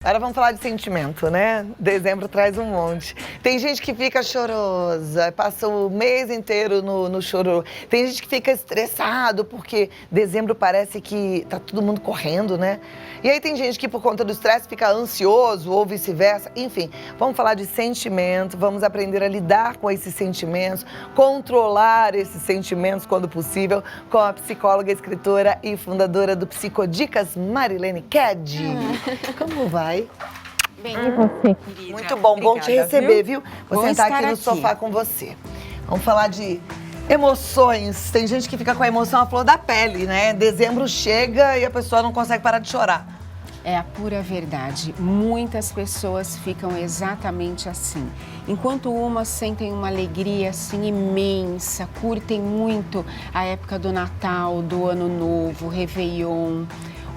Agora vamos falar de sentimento, né? Dezembro traz um monte. Tem gente que fica chorosa, passa o mês inteiro no choro. Tem gente que fica estressado porque dezembro parece que tá todo mundo correndo, né? E aí tem gente que por conta do estresse fica ansioso ou vice-versa. Enfim, vamos falar de sentimento, vamos aprender a lidar com esses sentimentos, controlar esses sentimentos quando possível, com a psicóloga, escritora e fundadora do Psicodicas, Marilene Ked. Como vai? Bem, e você, querida? Muito bom, Obrigada, bom te receber, viu? Vou Bom sentar estar aqui no aqui. sofá com você. Vamos falar de emoções. Tem gente que fica com a emoção à flor da pele, né? Dezembro chega e a pessoa não consegue parar de chorar. É a pura verdade. Muitas pessoas ficam exatamente assim. Enquanto umas sentem uma alegria assim imensa, curtem muito a época do Natal, do Ano Novo, Réveillon.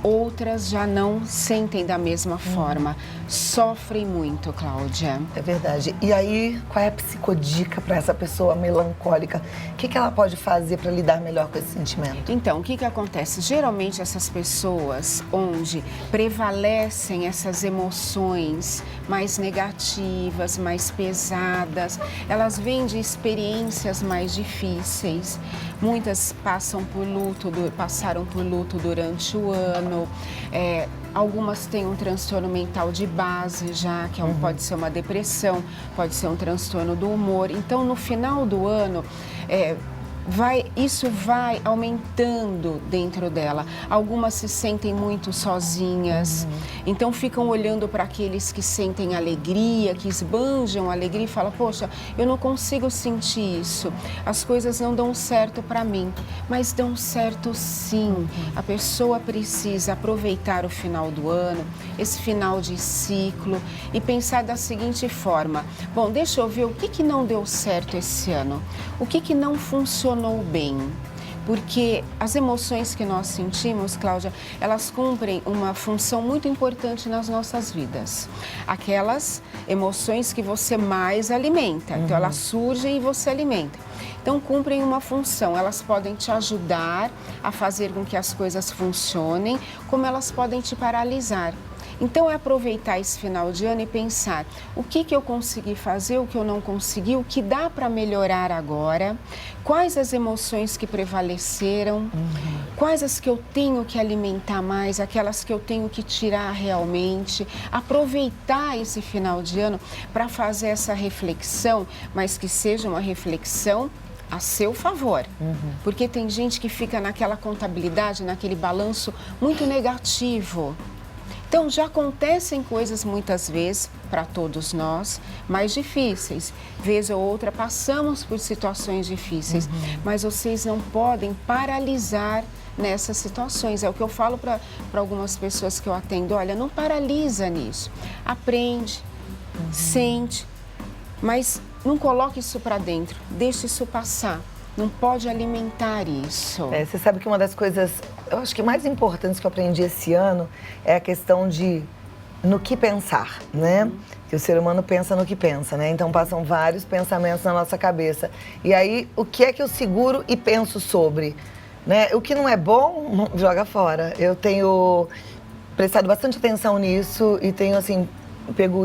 Outras já não sentem da mesma forma. Sofrem muito, Cláudia. É verdade. E aí, qual é a psicodica para essa pessoa melancólica? O que ela pode fazer para lidar melhor com esse sentimento? Então, o que acontece? Geralmente essas pessoas onde prevalecem essas emoções mais negativas, mais pesadas, elas vêm de experiências mais difíceis. Muitas passaram por luto durante o ano. Algumas têm um transtorno mental de base já, que pode ser uma depressão, pode ser um transtorno do humor. Então, no final do ano, isso vai aumentando dentro dela. Algumas se sentem muito sozinhas, então ficam olhando para aqueles que sentem alegria, que esbanjam alegria e falam, poxa, eu não consigo sentir isso, as coisas não dão certo para mim, mas dão certo sim. A pessoa precisa aproveitar o final do ano, esse final de ciclo e pensar da seguinte forma, bom, deixa eu ver o que não deu certo esse ano, o que não funcionou bem, porque as emoções que nós sentimos, Cláudia, elas cumprem uma função muito importante nas nossas vidas. Aquelas emoções que você mais alimenta, então elas surgem e você alimenta. Então cumprem uma função, elas podem te ajudar a fazer com que as coisas funcionem, como elas podem te paralisar. Então, é aproveitar esse final de ano e pensar o que eu consegui fazer, o que eu não consegui, o que dá para melhorar agora, quais as emoções que prevaleceram, quais as que eu tenho que alimentar mais, aquelas que eu tenho que tirar realmente. Aproveitar esse final de ano para fazer essa reflexão, mas que seja uma reflexão a seu favor, porque tem gente que fica naquela contabilidade, naquele balanço muito negativo. Então, já acontecem coisas muitas vezes, para todos nós, mais difíceis. Vez ou outra passamos por situações difíceis, mas vocês não podem paralisar nessas situações. É o que eu falo para algumas pessoas que eu atendo, olha, não paralisa nisso. Aprende, sente, mas não coloque isso para dentro, deixe isso passar. Não pode alimentar isso. Você sabe que uma das coisas, eu acho que mais importantes que eu aprendi esse ano é a questão de no que pensar, né? Que o ser humano pensa no que pensa, né? Então passam vários pensamentos na nossa cabeça. E aí, o que é que eu seguro e penso sobre? Né? O que não é bom, joga fora. Eu tenho prestado bastante atenção nisso e tenho, assim,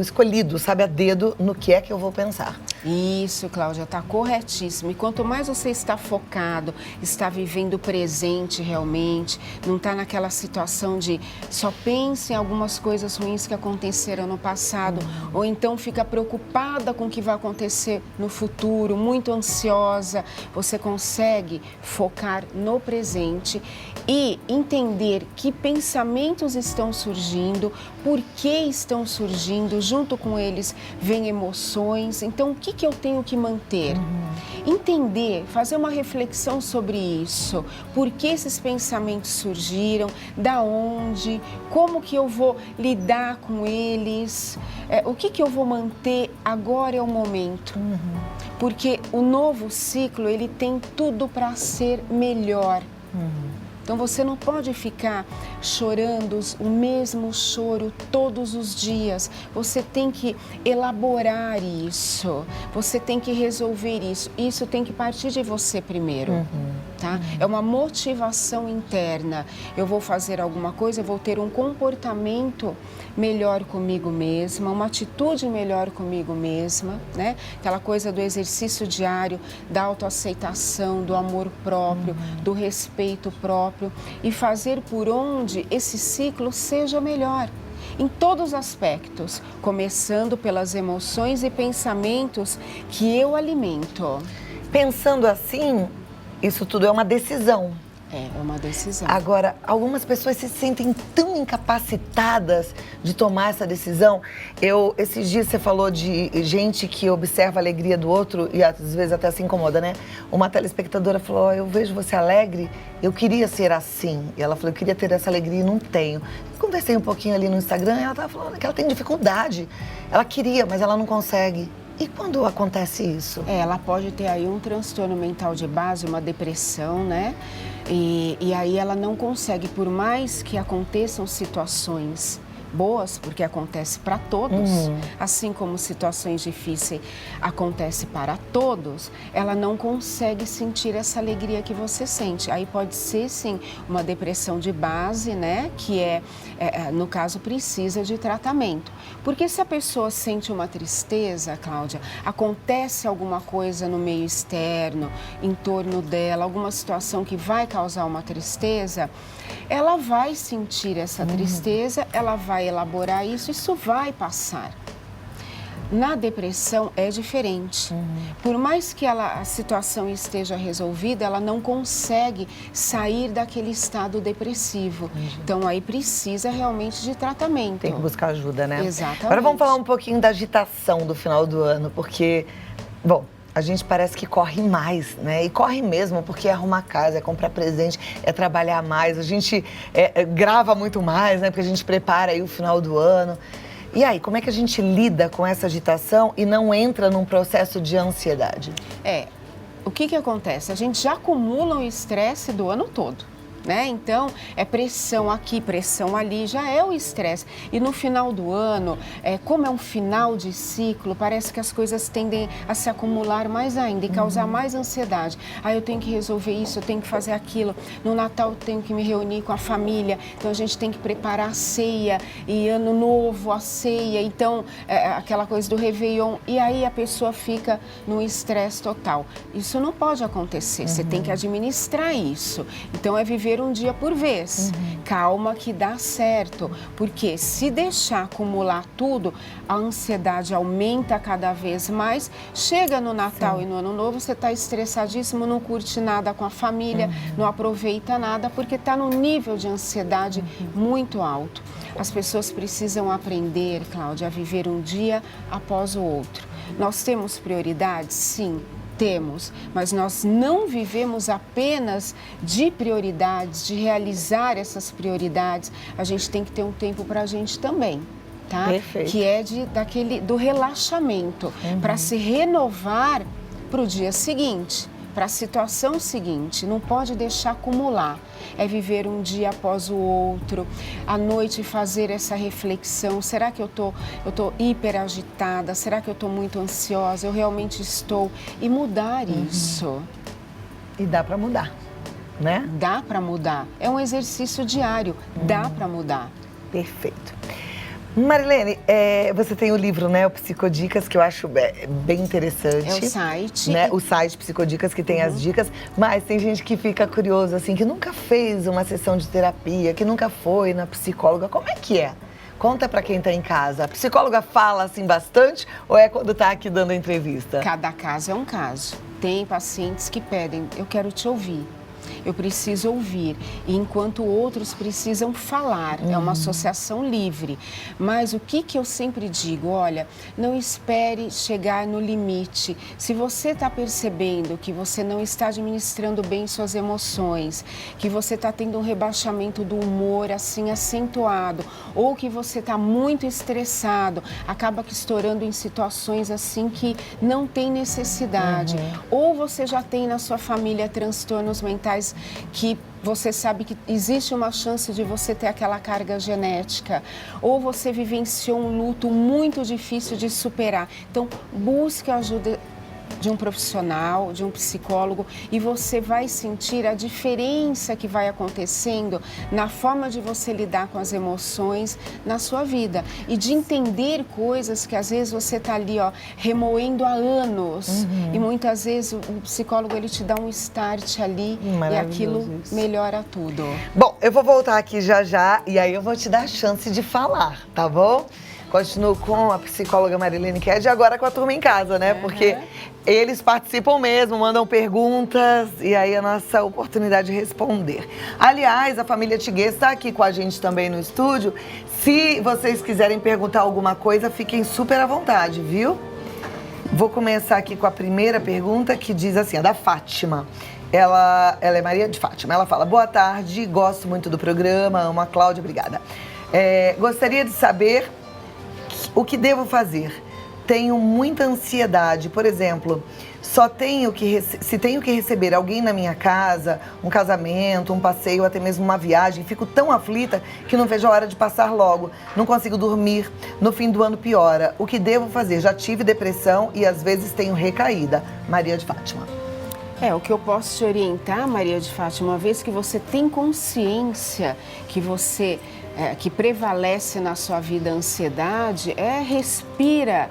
escolhido, sabe, a dedo no que é que eu vou pensar. Isso, Cláudia, está corretíssimo. E quanto mais você está focado, está vivendo o presente realmente, não está naquela situação de só pense em algumas coisas ruins que aconteceram no passado, ou então fica preocupada com o que vai acontecer no futuro, muito ansiosa, você consegue focar no presente e entender que pensamentos estão surgindo, por que estão surgindo, junto com eles vêm emoções. Então, o que eu tenho que manter? Entender, fazer uma reflexão sobre isso. Por que esses pensamentos surgiram? Da onde? Como que eu vou lidar com eles? O que eu vou manter? Agora é o momento. Porque o novo ciclo, ele tem tudo para ser melhor. Então, você não pode ficar chorando o mesmo choro todos os dias. Você tem que elaborar isso. Você tem que resolver isso. Isso tem que partir de você primeiro. Tá? É uma motivação interna. Eu vou fazer alguma coisa, eu vou ter um comportamento melhor comigo mesma, uma atitude melhor comigo mesma, né? Aquela coisa do exercício diário, da autoaceitação, do amor próprio, do respeito próprio e fazer por onde esse ciclo seja melhor. Em todos os aspectos, começando pelas emoções e pensamentos que eu alimento. Pensando assim, isso tudo é uma decisão. É uma decisão. Agora, algumas pessoas se sentem tão incapacitadas de tomar essa decisão. Esses dias você falou de gente que observa a alegria do outro e às vezes até se incomoda, né? Uma telespectadora falou, eu vejo você alegre, eu queria ser assim. E ela falou, eu queria ter essa alegria e não tenho. Conversei um pouquinho ali no Instagram e ela estava falando que ela tem dificuldade. Ela queria, mas ela não consegue. E quando acontece isso? Ela pode ter aí um transtorno mental de base, uma depressão, né? E aí ela não consegue, por mais que aconteçam situações boas, porque acontece para todos, assim como situações difíceis acontecem para todos, ela não consegue sentir essa alegria que você sente. Aí pode ser, sim, uma depressão de base, né? Que no caso, precisa de tratamento. Porque se a pessoa sente uma tristeza, Cláudia, acontece alguma coisa no meio externo, em torno dela, alguma situação que vai causar uma tristeza, ela vai sentir essa tristeza, ela vai elaborar isso vai passar. Na depressão é diferente. Por mais que a situação esteja resolvida, ela não consegue sair daquele estado depressivo. Então, aí precisa realmente de tratamento. Tem que buscar ajuda, né? Exatamente. Agora vamos falar um pouquinho da agitação do final do ano, porque, bom, a gente parece que corre mais, né? E corre mesmo, porque é arrumar casa, é comprar presente, é trabalhar mais. A gente grava muito mais, né? Porque a gente prepara aí o final do ano. E aí, como é que a gente lida com essa agitação e não entra num processo de ansiedade? O que acontece? A gente já acumula o estresse do ano todo. Né? Então, é pressão aqui, pressão ali, já é o estresse. E no final do ano, como é um final de ciclo, parece que as coisas tendem a se acumular mais ainda e causar mais ansiedade. Eu tenho que resolver isso, eu tenho que fazer aquilo. No Natal, eu tenho que me reunir com a família. Então, a gente tem que preparar a ceia. E Ano Novo, a ceia. Então, aquela coisa do Réveillon. E aí, a pessoa fica no estresse total. Isso não pode acontecer. Você tem que administrar isso. Então, é viver um dia por vez. Calma que dá certo, porque se deixar acumular tudo, a ansiedade aumenta cada vez mais. Chega no Natal e no Ano Novo, você está estressadíssimo, não curte nada com a família, não aproveita nada, porque está num nível de ansiedade muito alto. As pessoas precisam aprender, Cláudia, a viver um dia após o outro. Nós temos prioridades? Sim. Temos, mas nós não vivemos apenas de prioridades, de realizar essas prioridades. A gente tem que ter um tempo para a gente também, tá? Perfeito. Que é do relaxamento, para se renovar para o dia seguinte, para a situação seguinte. Não pode deixar acumular. É viver um dia após o outro, à noite fazer essa reflexão. Será que eu tô hiper agitada? Será que eu estou muito ansiosa? Eu realmente estou? E mudar isso. E dá para mudar, né? Dá para mudar. É um exercício diário. Dá para mudar. Perfeito. Marilene, você tem o livro, né, o Psicodicas, que eu acho bem interessante. É o site. Né? O site Psicodicas, que tem as dicas, mas tem gente que fica curioso, assim, que nunca fez uma sessão de terapia, que nunca foi na psicóloga. Como é que é? Conta pra quem tá em casa. A psicóloga fala, assim, bastante ou é quando tá aqui dando a entrevista? Cada caso é um caso. Tem pacientes que pedem, eu quero te ouvir. Eu preciso ouvir, e enquanto outros precisam falar, é uma associação livre. Mas o que eu sempre digo, olha, não espere chegar no limite. Se você está percebendo que você não está administrando bem suas emoções, que você está tendo um rebaixamento do humor assim acentuado, ou que você está muito estressado, acaba que estourando em situações assim que não tem necessidade, ou você já tem na sua família transtornos mentais que você sabe que existe uma chance de você ter aquela carga genética, ou você vivenciou um luto muito difícil de superar. Então, busque ajuda de um profissional, de um psicólogo, e você vai sentir a diferença que vai acontecendo na forma de você lidar com as emoções na sua vida e de entender coisas que às vezes você está ali, ó, remoendo há anos. E muitas vezes o psicólogo ele te dá um start ali e aquilo melhora tudo. Bom, eu vou voltar aqui já já e aí eu vou te dar a chance de falar, tá bom? Continuo com a psicóloga Marilene Ked e agora com a turma em casa, né? Porque eles participam mesmo, mandam perguntas e aí a nossa oportunidade de responder. Aliás, a família Tiguez está aqui com a gente também no estúdio. Se vocês quiserem perguntar alguma coisa, fiquem super à vontade, viu? Vou começar aqui com a primeira pergunta que diz assim, a da Fátima. Ela é Maria de Fátima. Ela fala, boa tarde, gosto muito do programa, amo a Cláudia, obrigada. Gostaria de saber o que devo fazer. Tenho muita ansiedade, por exemplo, se tenho que receber alguém na minha casa, um casamento, um passeio, até mesmo uma viagem, fico tão aflita que não vejo a hora de passar logo. Não consigo dormir, no fim do ano piora. O que devo fazer? Já tive depressão e às vezes tenho recaída. Maria de Fátima. O que eu posso te orientar, Maria de Fátima, uma vez que você tem consciência que prevalece na sua vida a ansiedade, respira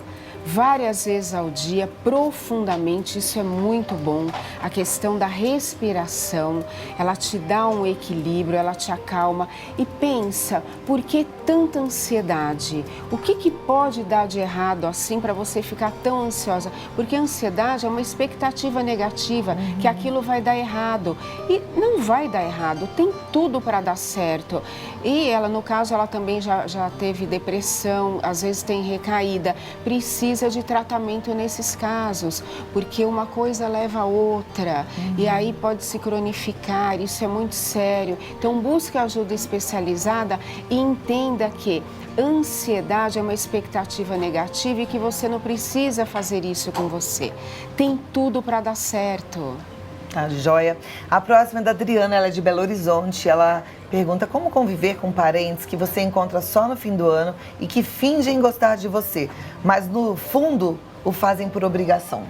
várias vezes ao dia, profundamente, isso é muito bom. A questão da respiração, ela te dá um equilíbrio, ela te acalma e pensa, por que tanta ansiedade? O que pode dar de errado assim para você ficar tão ansiosa? Porque a ansiedade é uma expectativa negativa, que aquilo vai dar errado. E não vai dar errado, tem tudo para dar certo. E ela, no caso, ela também já teve depressão, às vezes tem recaída, precisa de tratamento nesses casos, porque uma coisa leva a outra e aí pode se cronificar, isso é muito sério. Então busque ajuda especializada e entenda que ansiedade é uma expectativa negativa e que você não precisa fazer isso com você. Tem tudo para dar certo. Tá joia. A próxima é da Adriana, ela é de Belo Horizonte. Ela pergunta como conviver com parentes que você encontra só no fim do ano e que fingem gostar de você, mas no fundo o fazem por obrigação.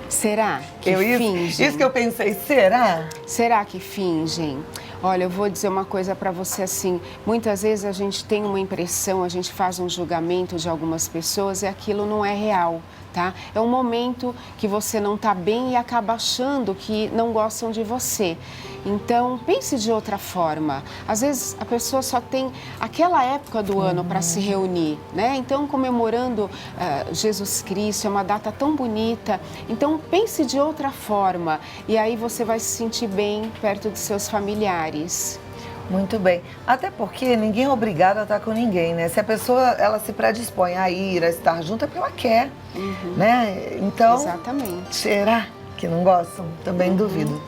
Será que fingem? Isso que eu pensei, será? Será que fingem? Olha, eu vou dizer uma coisa para você assim, muitas vezes a gente tem uma impressão, a gente faz um julgamento de algumas pessoas e aquilo não é real, tá? É um momento que você não está bem e acaba achando que não gostam de você. Então, pense de outra forma. Às vezes a pessoa só tem aquela época do ano para se reunir, né? Então, comemorando Jesus Cristo, é uma data tão bonita. Então, pense de outra forma e aí você vai se sentir bem perto dos seus familiares. Muito bem. Até porque ninguém é obrigado a estar com ninguém, né? Se a pessoa ela se predispõe a ir, a estar junto, é porque ela quer, né? Então, exatamente. Será que não gostam? Também duvido.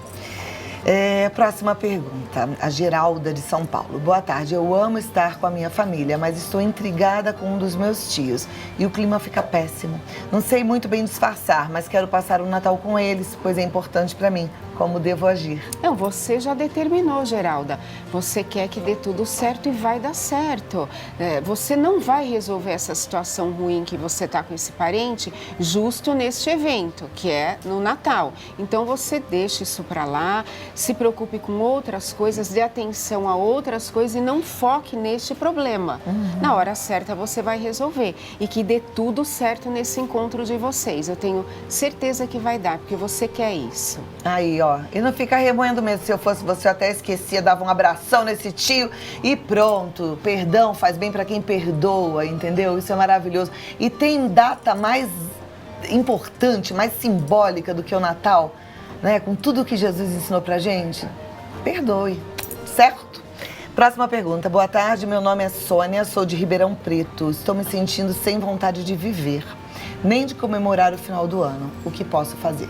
Próxima pergunta, a Geralda de São Paulo. Boa tarde, eu amo estar com a minha família, mas estou intrigada com um dos meus tios e o clima fica péssimo. Não sei muito bem disfarçar, mas quero passar o Natal com eles, pois é importante para mim. Como devo agir? Não, você já determinou, Geralda. Você quer que dê tudo certo e vai dar certo. Você não vai resolver essa situação ruim que você está com esse parente justo neste evento, que é no Natal. Então você deixa isso para lá, se preocupe com outras coisas, dê atenção a outras coisas e não foque neste problema. Na hora certa você vai resolver e que dê tudo certo nesse encontro de vocês. Eu tenho certeza que vai dar, porque você quer isso. Aí, ó, e não fica remoendo mesmo. Se eu fosse você, eu até esquecia, dava um abração nesse tio e pronto. Perdão faz bem pra quem perdoa, entendeu? Isso é maravilhoso. E tem data mais importante, mais simbólica do que o Natal, né? Com tudo que Jesus ensinou pra gente. Perdoe, certo? Próxima pergunta. Boa tarde, meu nome é Sônia, sou de Ribeirão Preto. Estou me sentindo sem vontade de viver, nem de comemorar o final do ano. O que posso fazer?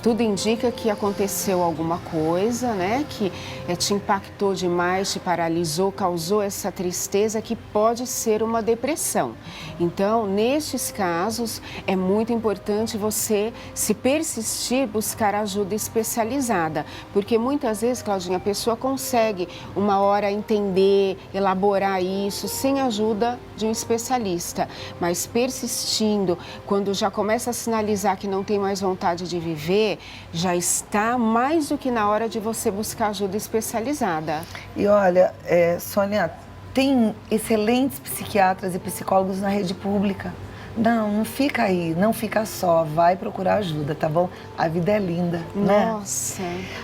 Tudo indica que aconteceu alguma coisa, né? Que te impactou demais, te paralisou, causou essa tristeza que pode ser uma depressão. Então, nestes casos, é muito importante você, se persistir, buscar ajuda especializada. Porque muitas vezes, Claudinha, a pessoa consegue uma hora entender, elaborar isso sem a ajuda de um especialista. Mas persistindo, quando já começa a sinalizar que não tem mais vontade de viver, já está mais do que na hora de você buscar ajuda especializada. E olha, Sônia, tem excelentes psiquiatras e psicólogos na rede pública. Não fica aí, não fica só, vai procurar ajuda, tá bom? A vida é linda, né? Nossa.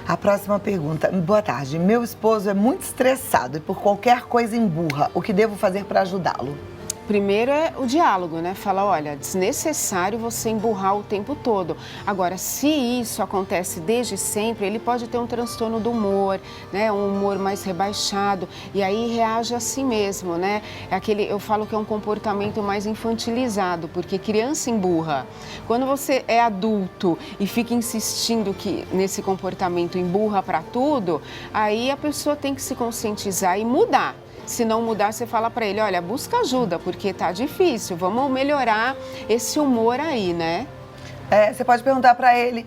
A próxima pergunta. Boa tarde, meu esposo é muito estressado e por qualquer coisa emburra. O que devo fazer para ajudá-lo? Primeiro é o diálogo, né? Fala, olha, desnecessário você emburrar o tempo todo. Agora, se isso acontece desde sempre, ele pode ter um transtorno do humor, né? Um humor mais rebaixado e aí reage a si mesmo, né? Eu falo que é um comportamento mais infantilizado, porque criança emburra. Quando você é adulto e fica insistindo que nesse comportamento emburra para tudo, aí a pessoa tem que se conscientizar e mudar. Se não mudar, você fala para ele, olha, busca ajuda, porque tá difícil, vamos melhorar esse humor aí, né? Você pode perguntar para ele,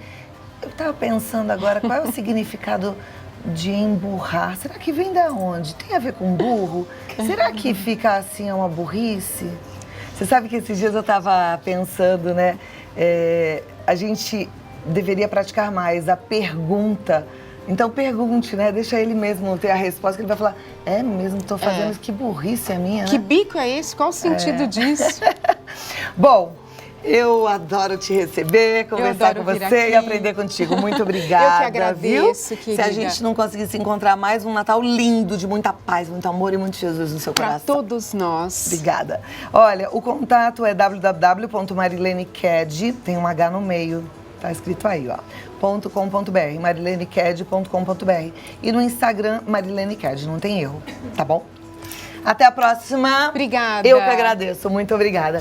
eu estava pensando agora, qual é o significado de emburrar? Será que vem da onde? Tem a ver com burro? Será que fica assim, é uma burrice? Você sabe que esses dias eu estava pensando, né? A gente deveria praticar mais a pergunta. Então pergunte, né? Deixa ele mesmo ter a resposta, que ele vai falar, é mesmo, estou fazendo isso, que burrice é minha, né? Que bico é esse? Qual o sentido disso? Bom, eu adoro te receber, conversar com você e aprender contigo. Muito obrigada. Eu que agradeço, viu? querida. Se a gente não conseguir se encontrar mais, um Natal lindo, de muita paz, muito amor e muito Jesus no seu coração. Para todos nós. Obrigada. Olha, o contato é www.marilenecad, tem um H no meio. Tá escrito aí, ó, .com.br, marilenecad.com.br. E no Instagram, marilenecad, não tem erro, tá bom? Até a próxima. Obrigada. Eu que agradeço, muito obrigada.